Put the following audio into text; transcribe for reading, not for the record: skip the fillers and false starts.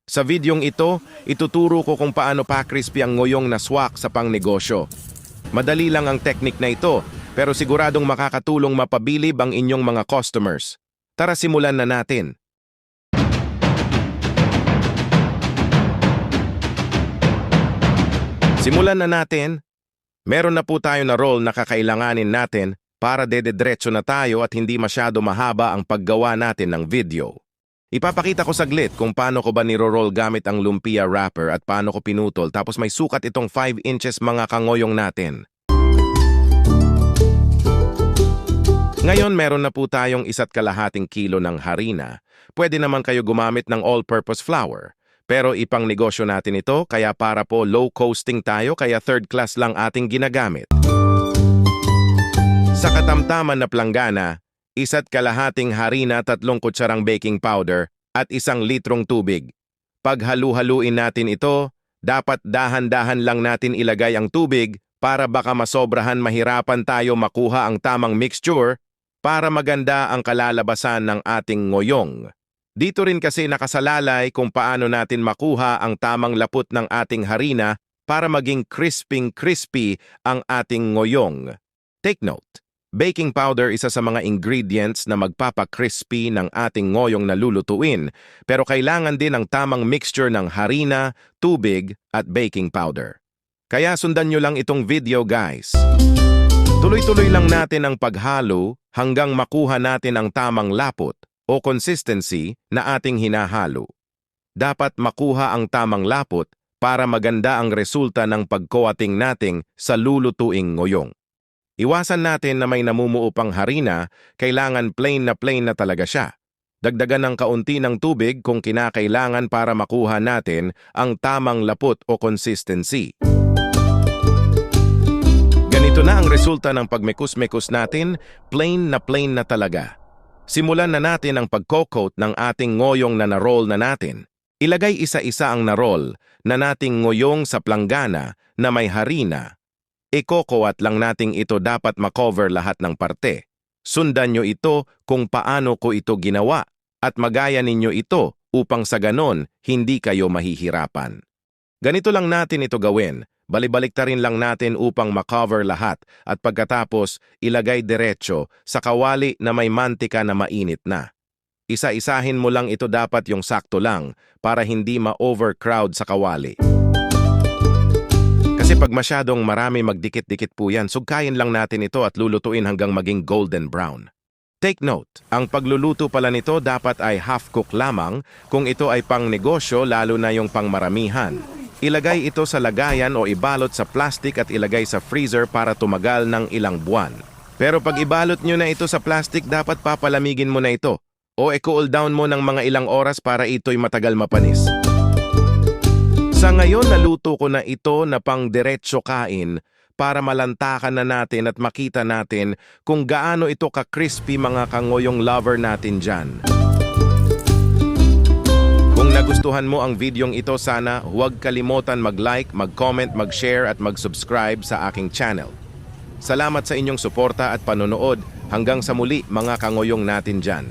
Sa videong ito, ituturo ko kung paano pa-crispy ang ngoyong na swak sa pangnegosyo. Madali lang ang teknik na ito, pero siguradong makakatulong mapabilib ang inyong mga customers. Tara simulan na natin. Simulan na natin. Meron na po tayo na roll na kakailanganin natin para dedediretso na tayo at hindi masyado mahaba ang paggawa natin ng video. Ipapakita ko saglit kung paano ko ba niro-roll gamit ang lumpia wrapper at paano ko pinutol tapos may sukat itong 5 inches mga kangoyong natin. Ngayon meron na po tayong 1.5 kilo ng harina. Pwede naman kayo gumamit ng all-purpose flour. Pero ipang negosyo natin ito kaya para po low costing tayo kaya third class lang ating ginagamit. Sa katamtaman na planggana, 1.5 harina, 3 kutsarang baking powder at 1 litrong tubig. Pag halu-haluin natin ito, dapat dahan-dahan lang natin ilagay ang tubig para baka masobrahan mahirapan tayo makuha ang tamang mixture para maganda ang kalalabasan ng ating ngoyong. Dito rin kasi nakasalalay kung paano natin makuha ang tamang lapot ng ating harina para maging crispy ang ating ngoyong. Take note, baking powder isa sa mga ingredients na magpapa-crispy ng ating ngoyong na lulutuin, pero kailangan din ang tamang mixture ng harina, tubig at baking powder. Kaya sundan nyo lang itong video guys. Tuloy-tuloy lang natin ang paghalo hanggang makuha natin ang tamang lapot o consistency na ating hinahalo. Dapat makuha ang tamang lapot para maganda ang resulta ng pagcoating nating sa lulutuing ngoyong. Iwasan natin na may namumuo pang harina, kailangan plain na talaga siya. Dagdagan ng kaunti ng tubig kung kinakailangan para makuha natin ang tamang lapot o consistency. Ganito na ang resulta ng pagmekus-mekus natin, plain na talaga. Simulan na natin ang pagko-coat ng ating ngoyong na na-roll na natin. Ilagay isa-isa ang na-roll na nating ngoyong sa planggana na may harina. Iko-coat lang nating ito dapat makover lahat ng parte. Sundan nyo ito kung paano ko ito ginawa at magaya ninyo ito upang sa ganon hindi kayo mahihirapan. Ganito lang natin ito gawin. Balibaliktarin lang natin upang makover lahat at pagkatapos ilagay diretso sa kawali na may mantika na mainit na. Isa-isahin mo lang ito dapat yung sakto lang para hindi ma-overcrowd sa kawali. Kasi pag masyadong marami magdikit-dikit po yan, sugkayin lang natin ito at lulutuin hanggang maging golden brown. Take note, ang pagluluto pala nito dapat ay half-cook lamang kung ito ay pang negosyo lalo na yung pang maramihan. Ilagay ito sa lagayan o ibalot sa plastic at ilagay sa freezer para tumagal ng ilang buwan. Pero pag ibalot nyo na ito sa plastic, dapat papalamigin mo na ito o i-cool down mo ng mga ilang oras para ito'y matagal mapanis. Sa ngayon, naluto ko na ito na pang diretso kain para malantakan na natin at makita natin kung gaano ito ka-crispy mga kangoyong lover natin dyan. Kung nagustuhan mo ang videong ito, sana huwag kalimutan mag-like, mag-comment, mag-share at mag-subscribe sa aking channel. Salamat sa inyong suporta at panonood. Hanggang sa muli mga kangoyong natin dyan.